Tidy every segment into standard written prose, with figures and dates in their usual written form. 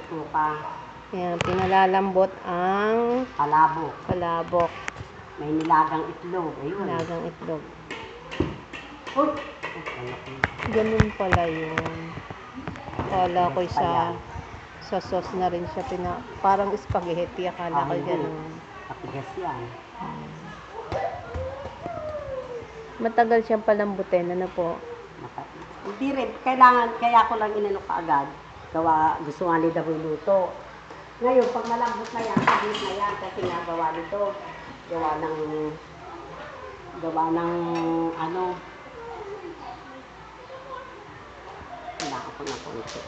Magluluto ka. Ayan, pinalalambot ang palabok. May nilagang itlog. Ayun. Nilagang itlog. Uy! Ganun pala yun. Akala ko sa sauce na rin siya. Parang spaghetti. Akala ko ganun. Patigas yan. Matagal siyang palambutin. Ano po? Hindi rin. Kaya ko lang inano kaagad. Gusto nga ni Daboy luto. Ngayon, pag malambot na yan, sabit na yan, kasi nagawa nito. Gawa ng ano. Wala ako na konti.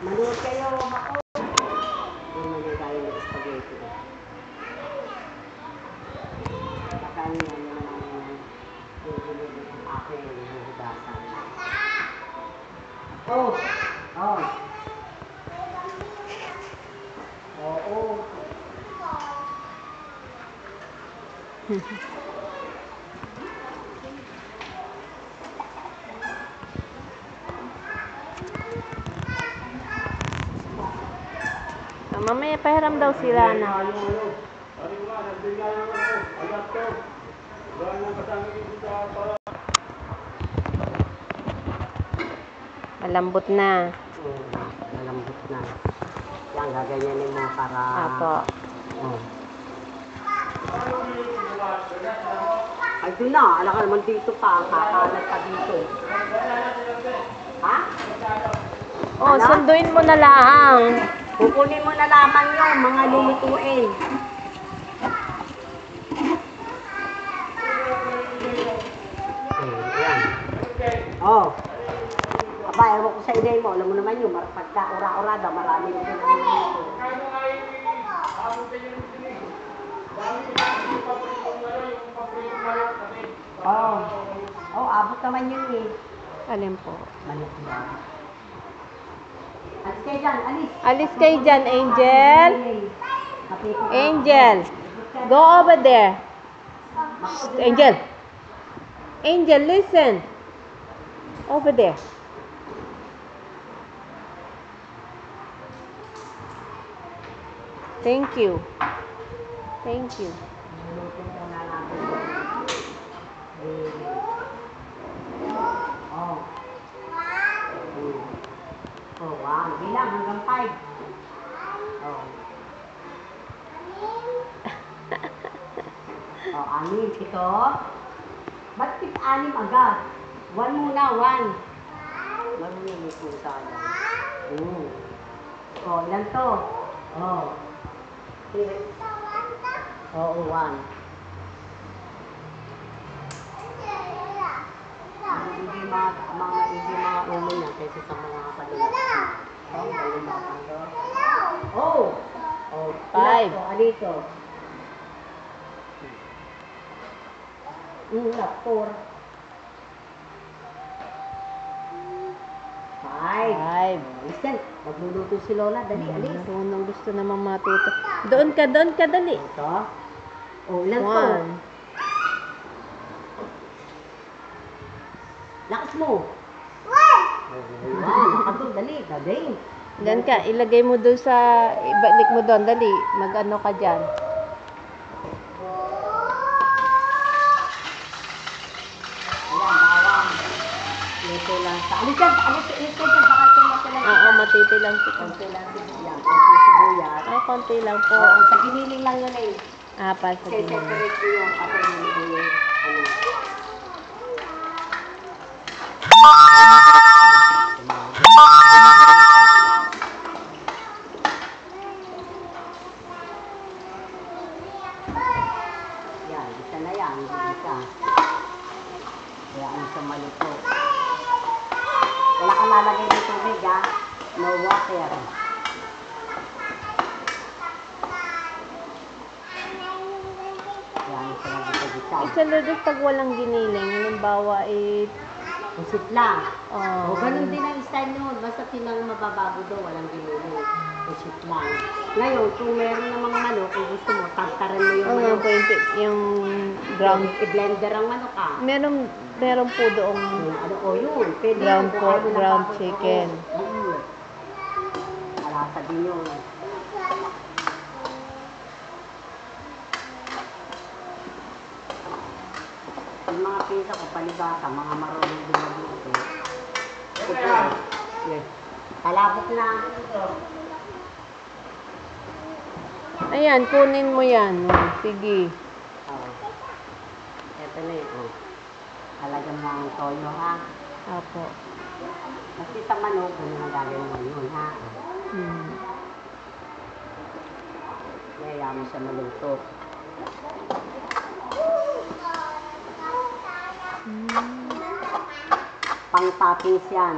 Manood kayo, bako. Manood tayo ng spaghetti. Baka niya naman yung akin yung hugasan. Oh! Oo. Mamaya pahiram daw sila na. Malambot na. Malambot na. Yan, gaganyanin mo para... Apo. Ay, doon na. Alam ka naman dito pa. Kakalat pa dito. Ha? Oh, sunduin mo na lang. Kukunin mo na lamang yun, mga lulutuin. Ayan. Oh. Aba, ewan ko sa inay mo. Alam mo naman yun, pagka ura-urada, marami mo din ang luluto. Oh, abot naman yun eh. Alin po? Manok yan. Alis kayo dyan, alis. Alis kayo dyan, Angel. Angel. Go over there. Angel. Angel, listen. Over there. Thank you. Thank you. Oh, wow. Bilang hanggang 5. Oh. Oh, 6. Ito. Ba't 6 agad? 1 muna, 1. Marunong may pusa lang. Oh, ilan to? Oh. 3. Oo, 1. Hindi mga ulo niya kaysa sa mga kalulat. Oh! 5. Alito. 4. 5. Listen, magluluto si Lola. Dali, alis. Marunong gusto naman matuto. Doon ka, dali. Ito. Oh, ilan to? 1. Lakas mo. 1. Nakatog, dali. Diyan ka, ilagay mo doon sa, ibalik mo doon, dali. Mag-ano ka dyan. Ayan, bawang. Luto lang sa... Alis ka dyan, baka tumata lang. Oo, matiti lang si Konti lang sibuyas. Konti sibuyas. konti lang po. Oo, sa giniling lang yun eh. Pa, sa giniling. Separate ko yung kapag yung yan, isa na yan, isa. Kaya ano sa maluto. Wala kang lalagay ng tubig ha. No water. Yan, isa lang gisa-gisa. Isa ludos pag walang giniling. Halimbawa, Pusit lang. Oh. O, ganun din ang style nun. Basta tinang mababago daw, walang giniling. Isit lang. Ngayon, kung meron namang manok, kung gusto mo, tartaran mo yung Oo nga manok. po, yung ground. I-blender ang manok Meron po doong Yung ano, o yun. Pwede Ground yun, kung pork, ayaw mo ng ground baboy, chicken. oo. Malasa din yun. Yung mga pisa ko, palibasa, mga marunong din magluto. Ito, yes. Palabok na. Ayan, kunin mo yan. Sige. Oh. Ito na yun. Oh. Talagang mga toyo, ha? Apo. Kasi sa manok, ganun ang gagawin mo yun, ha? Hmm. Kaya mo siya maluto. Pang-toppings yan.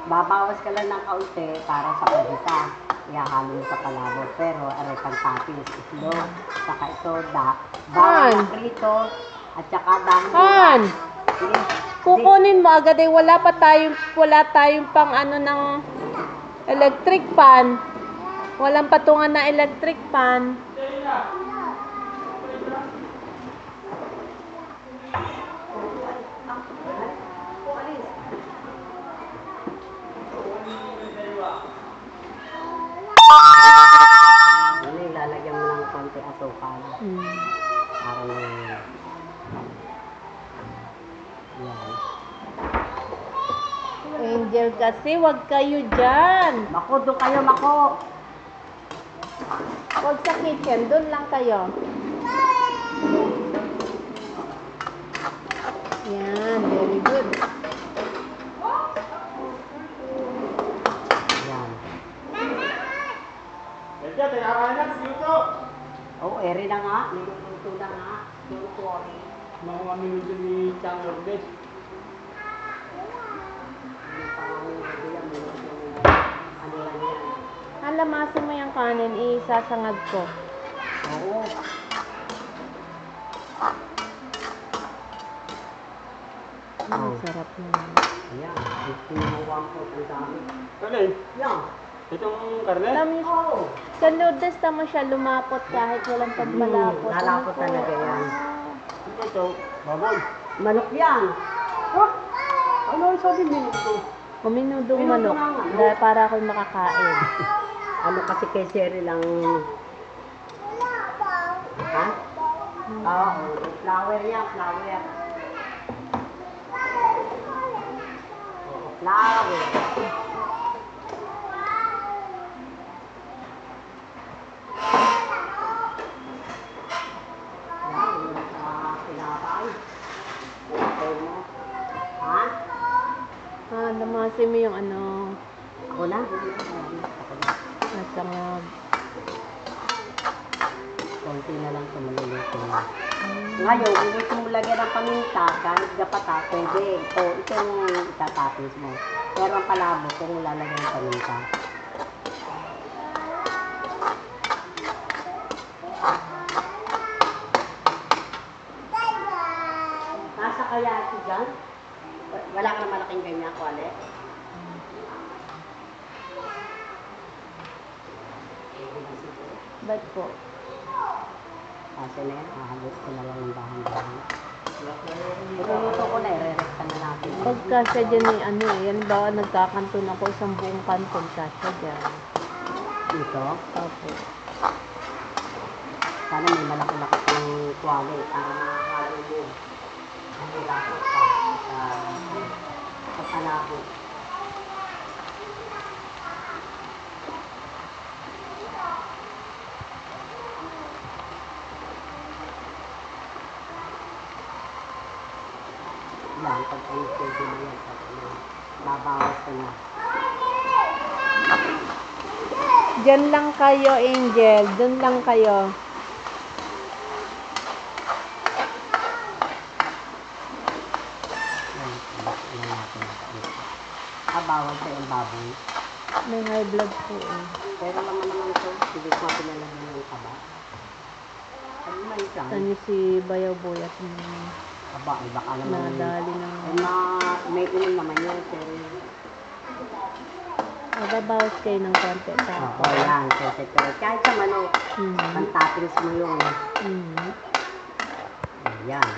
Babawas ka lang ng kaunti para sa pagisa. Ihahalo mo sa palabok. Pero, aray, pang-toppings. Itlog, saka ito, bawang Han! na prito, at saka dahon. Han! Sige. Kukunin mo agad eh. Wala tayong pang ano ng electric pan. Walang patungan na electric pan. Ano, ilalagyan mo ng konti asukal. Hmm. Para may... Yan. Angel kasi, wag kayo dyan. Mako, doon kayo, mako. Wag sa kitchen, doon lang kayo. Yan, very good. Yan. Kaya tinakain na, dito. Oh, eri na nga. Niluluto na nga. Don't worry. Mga minuto ni Chang Lourdes. Hindi pa kami bilang minuto. Ano lang yan. Halamasin mo yung kanin, isasangag ko. Oo. Ang sarap naman. Ayan. Pinuhawang ko. Ang dami. Alin? Yan. Itong karne? Tamis, Oh. sa Lourdes tama siya lumapot kahit walang pagmalapot. lalapot Ano po? talaga yan. Ito, baboy. Manok yan. Oh. Ano ang sabi minuto? Kuminudong Minuto manok. na nga, no? Dahil para ako'y makakain. Ano kasi kay Sherry lang... Ha? Oo. Flower yan. Flower. Oo, flower. Yan, yung sa pinapay. Pinapay mo. Ha? Lamasin mo yung ano, Ako na. Ako na. nasangag. Konti na lang sa maluluto na. Ngayon, kung gusto mo lagyan ng paminta, kahit gapata, pwede. Ito yung itatapos mo. Pero ang palabo, kung lalagyan ng paminta. Nasa kaya ito dyan? Wala ka malaking ganyan, kwale? Ba't po? Kasi na yan, hahabot ko na lang ng dahan-dahan. Iluluto ko na, i-re-recta na natin. Pagka siya dyan eh, ano eh, yan ba nagkakanton ako isang buong kanton kasya dyan. Dito, Opo. sana may malaki-laki ng kwale para makakalo mo. Kasi dapat pa sa palabo. Yan, pag ano pwede na yan, pag ano, babawas ko na. Diyan lang kayo, Angel. Doon lang kayo. Yan, yan natin. Bawal sa yung baboy. May high blood po eh. Pero naman ito, hindi ko pinalagyan ng taba. Ano na yun lang? Ano si Bayaw Boy at Aba, ay baka naman. nadali ng... Ay, may inom naman yun, pero Babawas kayo ng konti. Oo, Tapos. yan. Kahit sa manok, pantoppings mo yun. Ayan.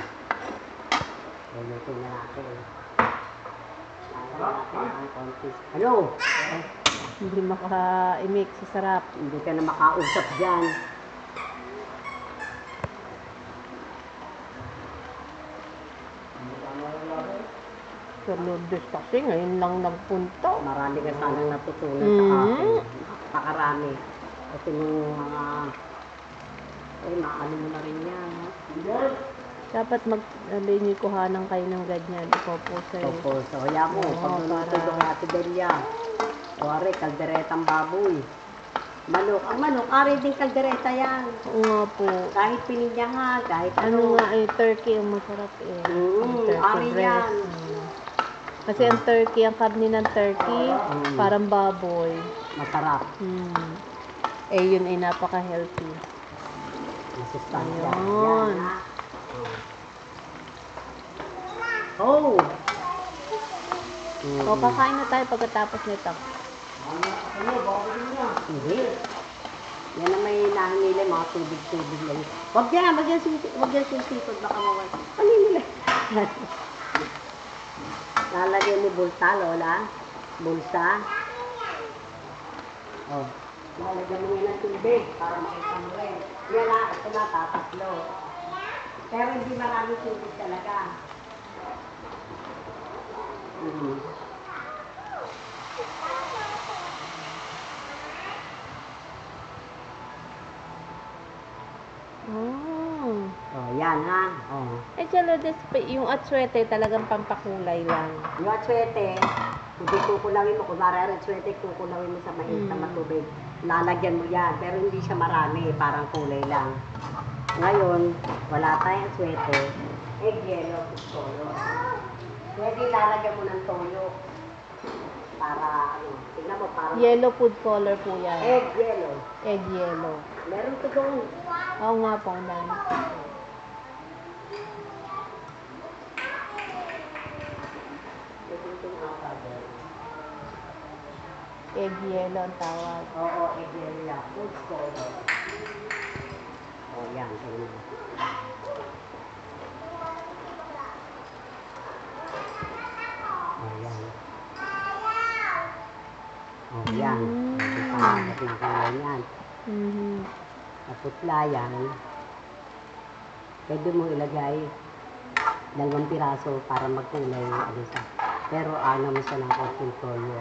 Luluto na natin. Lalagyan natin ang konti. Ano? Hindi maka-mix sa sarap. Hindi ka na makausap dyan. So, Lourdes kasi ngayon lang nagpunta. Marami ka sanang natutunan sa akin. Napakarami. Kasi yung mga... maano mo na rin yan. Dapat mag-alini kuhanan kayo ng ganyan. Ikaw po sa'yo. Opo, so kaya mo, Oo, pagluluto para- yung ate Delia. Kuwari, kalderetang baboy. Manok. Ang manok, ari din kaldereta yan. Oo nga po. Kahit pininyahan, kahit Ano nga turkey ang masarap eh. Ang turkey ari yan. Kasi ang turkey, ang karne ng turkey, parang baboy. Masarap. Eh, yun ay napaka-healthy. Masustansya. Ayun. Yan, ha? Oh! O, kakain na tayo pagkatapos nito. Hindi. Yan na may nahingili, mga tubig-tubig lang. Wag yan susipod, baka mawala. Ano nila? Lalagyan mo bulsa, Lola. Bulsa. Oh. Lalagyan mo yan ng tubig para makita mo rin. Yan na, ito na, tatatlo. Pero hindi maraming tubig talaga. Oh. Oh, yan ha. Oh. Eh, Lourdes, yung atswete talagang pampakulay lang. Yung atswete, hindi kukulawin mo. Kunwari ang atswete, kukulawin mo sa mainit na matubig. Lalagyan mo yan, pero hindi siya marami. Parang kulay lang. Ngayon, wala tayong atswete. Egg yellow, toyo. Pwede lalagyan mo ng toyo. Para, tingnan mo, parang Yellow food color po yan. egg yellow. Egg yellow. Meron to doon. Oo nga po, dami. Egg yellow ang tawag. Oo, egg yellow yan. Food color. Oh, yan. Tingnan mo. Oh, yan. Oh, yan. Ito pa na kulay yan. Naputla yan. Pwede mo ilagay 2 piraso para magkulay ano sa. Pero ano mo siya ng konting toyo.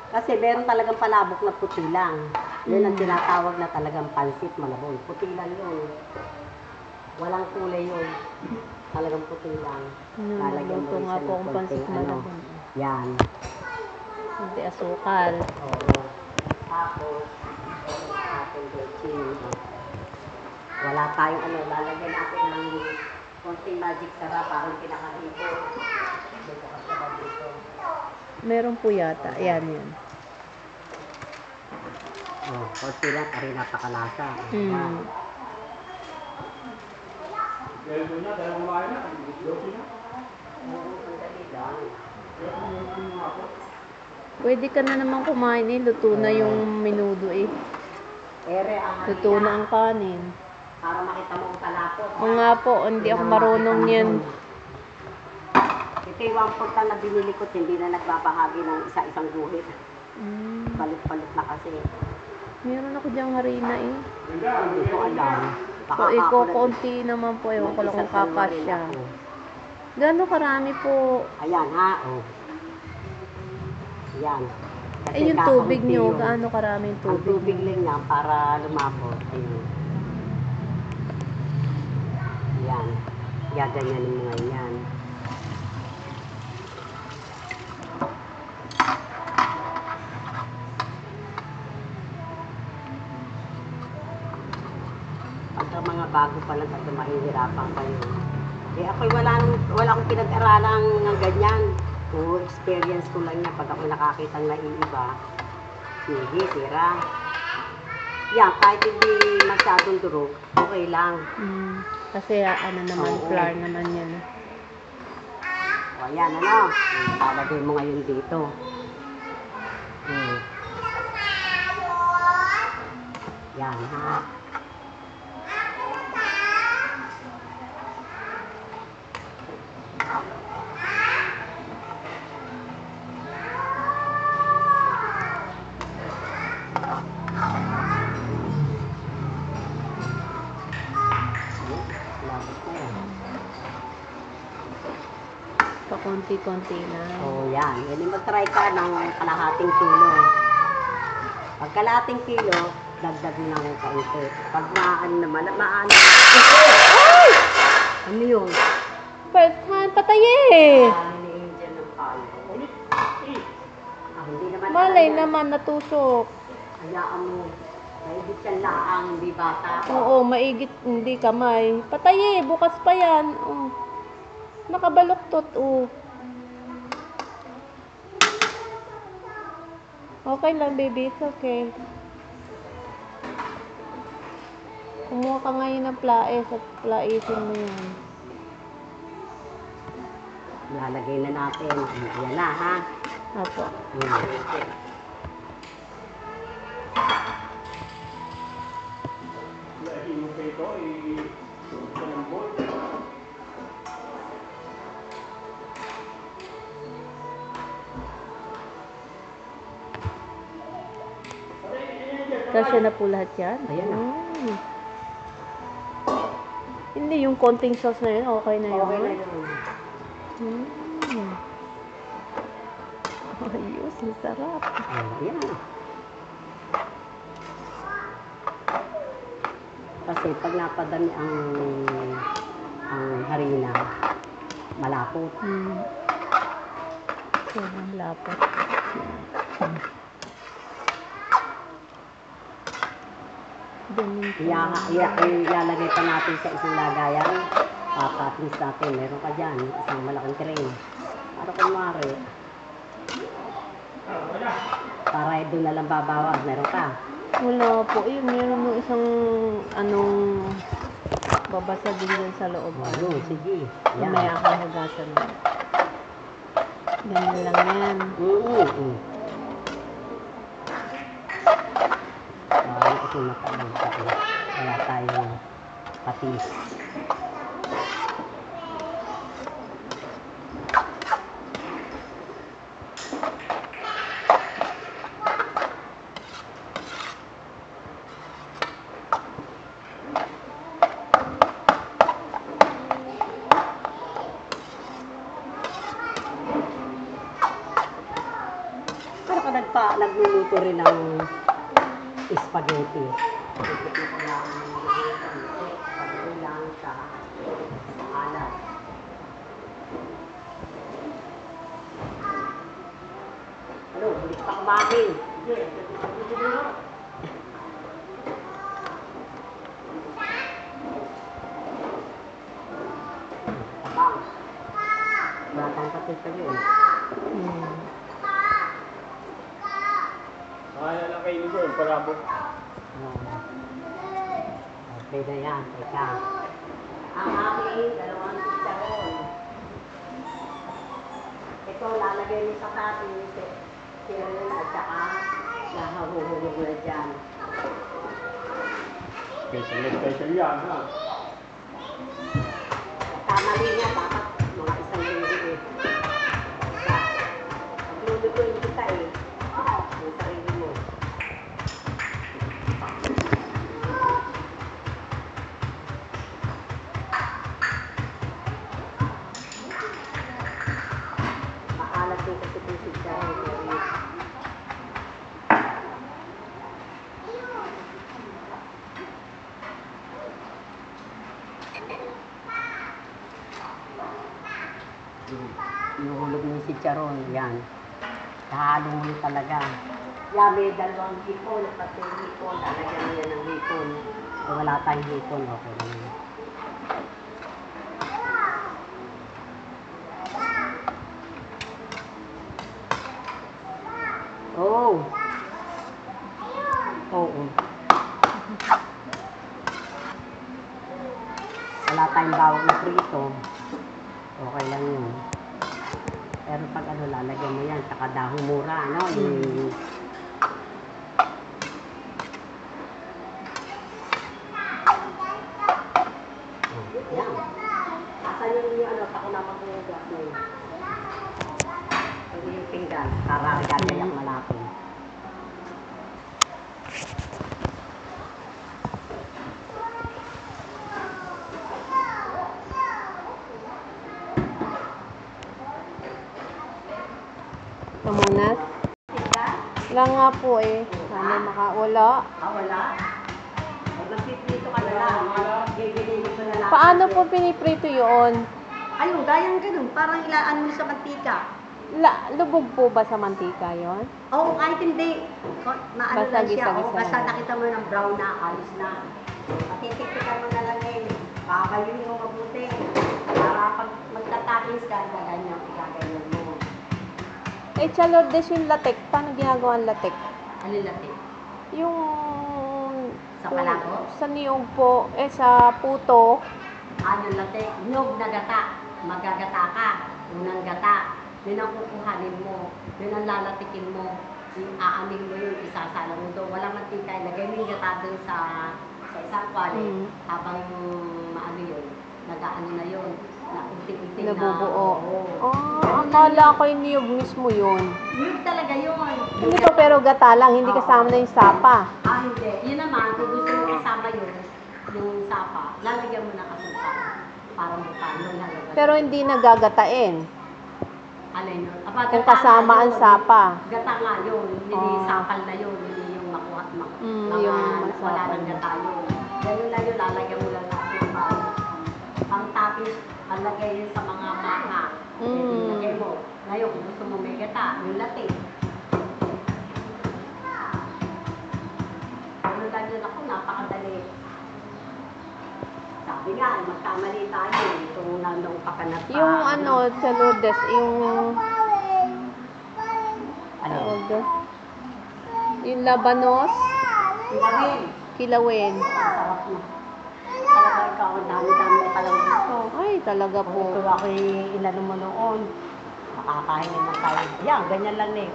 Kasi meron talagang palabok na puti lang. Yun ang tinatawag na talagang pansit malabon. Puti lang yun. Walang kulay yun. Talagang puti lang. Lalagyan mo Luto rin nga siya po ng ang pansit konting ano. malabon. Yan. Hindi asukal. Oo. Tapos, ating betchin. Wala tayong ano, lalagyan natin ng konting magic sarap, parang pinakahito. Dito ka sa dito. Meron po yata. Ayan yan. Oh, konti lang, pari napakalasa. Yan. Ganito niya, dahil kumain na. Loki na. Oo, sandali lang. Pwede ka na naman kumain eh. Luto na yung menudo eh. Ere, ang Luto na ang kanin. para makita mo ang talapot. Oo nga po, hindi ako marunong yan. Ito yung pagka na binili ko, hindi na nagbabahagi ng isa-isang guhit. Palit-palit na kasi. Meron ako diyang harina eh. Hindi ko alam. So, konti naman po. Ewan ko lang kung kakasya. Gano'ng karami po? Ayan ha, oh. Yan. Kasi Eh, yung tubig kakaunti nyo, yun. gaano karami yung Ang tubig tubig nyo? lang niya para lumapot. Ayun. Yan. Gaganyanin mo ngayon yan. Pagka mga bago pa lang kasi mahihirapan kayo. Eh ako'y wala akong pinag-aralan ng ganyan. Kung experience ko lang yan pag ako'y nakakitang naiiba. Sige, tira. Yan, kahit hindi masyadong durog, okay lang. Kasi ano naman, Oo. flour naman yan. O yan, ano? Lalagay mo ngayon dito. Yan, ha? Labot na yan. Pakunti-kunti na. Oh, yan. Pwede mag-try ka ng kalahating kilo. Pag kalahating kilo, dagdag mo lang ng kaunti. Pag maano naman, maano. Ay! Ano yun? First hand, patayin! Ano ni Angel ng kain? Hindi naman. Malay alam yan. naman, natusok. Hayaan mo. Maibig siyang laang, hindi bata. Oo, maigit, hindi kamay. Patayin, bukas pa yan. Oh. Nakabaluktot, oh. Okay lang, baby. It's okay. Kumuha ka ngayon ng plaes at plaesin mo yan. Lalagay na natin. Yan na, ha? Apo. Yung peto, palambot. Kasya na po lahat yan? Ayan na. Mm. Hindi, yung konting sauce na yun, okay na yun. Okay na yun. Mm. Ayos, ang sarap. Ayan. Kasi pag napadami ang harina, malapot. Mm. Sobrang lapot. Ganun po. Ilalagay pa natin sa isang lagayan. Papatins natin. Meron ka dyan. Isang malaking tray. Para kumari. Para doon na lang babawas. Meron ka. Wala po. Yun, meron mo isang babasa din dyan sa loob. Ayun, sige. Yan. Mamaya ako hugasan mo. Ganun lang yan. Ito makalang tayo. Wala tayong patis. Pero ka nagluluto rin ng spaghetti. Spaghetti lang sa alat. Ano, bulit pa kumain. Tabang. Wala tayong patis pa yun. Hmm. Kaya lang kainin ko yung palabot. Okay na yan, teka. Ang aking dalawang chicharon. Ito, lalagay mo sa patis. Sirena at saka nahahuhulog na dyan. Special yan, ha? Kamali niya, dapat mga isang linggo eh. Maglulutuin kita eh. Yung sarili mo. Maalat din kasi kung siya eh. Inuhulog mo yung chicharon, yan. Kahalo mo yun talaga. Yan, may dalawang hipon, pati hipon, lalagyan mo yan ng hipon. Kung wala tayong hipon, okay lang yun. Oh! Oo. Wala tayong bawang na prito. Okay lang yun. Pero pag ano, lalagyan mo yan, saka dahong mura, ano? Yung... Yan. Asan yung ano, ako na maghuhugas na yun. Hindi yung pinggan, para gagayak malapin. Pamunas? Pinggan? Wala nga po eh. Sana makawala. Ah, wala? Pag nagpiprito ka na lang, gigilin mo na lang. Paano po piniprito yun? Ayun, gayang ganun. Parang ilaan mo sa mantika. Lubog po ba sa mantika yon? Oo, kahit hindi. Maano Basta lang siya. gisa-gisa Basta lang. nakita mo ng brown na, alis na. Patitiktikan mo na lang eh. Kakayunin mo mabuti. Para pag magtatappings ka, igaganyan mo. Eh, chalordes yung latek. Paano ginagawa ang latek? Ano lati? Yung... Sa palago? Sa niyog po. Eh, sa puto. Ano lati? Nyog na gata. Magagata ka. Unang gata. Yun ang kukuhanin mo. Yun ang lalatikin mo. Aanin mo yun. Isasala mo doon. Walang mantika. Lagay mo yung gata doon sa isang kwali. Habang maano yun. Nag-aano na yun. Na unti-unti na. Nabubuo. Oo. Ah, akala ko yung niyog mismo yun. Yun talaga yun. Hindi po, pero gata lang. Hindi kasama na yung sapa. Ah, hindi. Yun naman, kung gusto mo kasama yun, yung sapa, lalagyan mo na kasuka. Para magpano lalagyan. Pero hindi nagagatain. Alay nun. Aba, Kung gata kasama nga ang yun. sapa. Gata nga yun. Hindi sapal na yun. Hindi yung makuha at yung wala masapal. ng gata yun. Ganun lang yun, lalagyan mo lang ng asuka. Ang tapis, ang lagay yun sa mga maka. Lagay mo. Ngayon, kung gusto mo may gata, yung latte. Ano lang yun ako, napakadali. Sabi nga, magkamali tayo. Itong nandong pakanat pa. Yung ano, sa Lourdes, yung... Ano? Tawag doon? Yung labanos, Ilawin. kilawin. Ang sarap na. Talaga ikaw, ang dami-dami na palang gusto. Ay, talaga Kung po. ito ako inano mo noon, makakain na tayo. Yan, ganyan lang eh.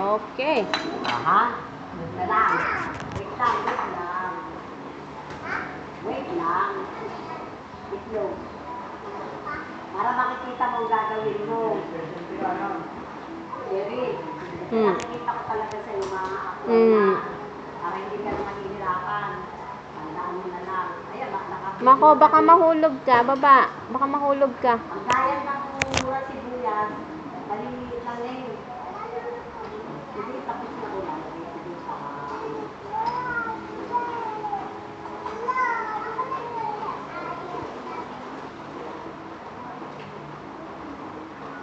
Okay. Aha, yun na lang. Wait lang, wait lang. Wait lang. Itlog. Para makikita mo ang gagawin mo. Jerry, nakikita ko talaga sa iyo mga ako na para hindi ka na mahihirapan. Tandaan mo na lang. Ayan, Mako, baka mahulog ka, baba. Baka mahulog ka. ang gaya ng mura sibuyas, maliliit lang eh. Hindi, tapos na ulan. Hindi pa.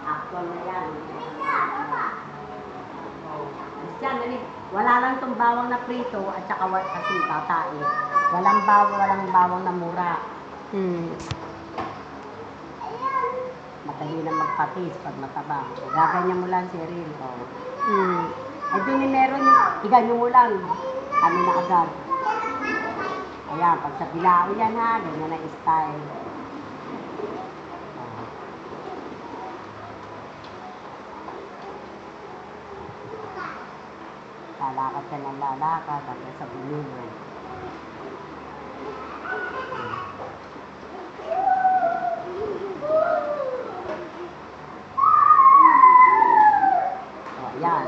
Actual na yan. Yan, wala lang itong bawang na prito at saka kasi tatai. Walang bawang na mura. Madali na magpatis pag mataba. Gaganyan mo lang si Rin. Ay, doon meron yung, iganyo mo lang. Ano na agad. Ayan, pag sa bilao yan ha, ganyan ang style. Lalakad ka ng lalakad hanggang sa bumili. O, ayan.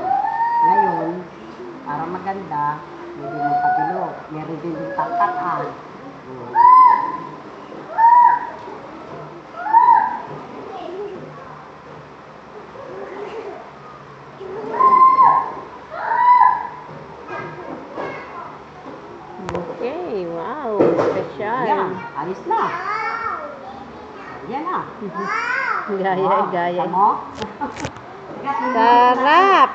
Ngayon, para maganda, hindi mo pabilog. Meron din yung tangkataan. Okay, wow. Special. Ayan, alis na. Ayan na. Gaya, gaya. Tamo? Sarap!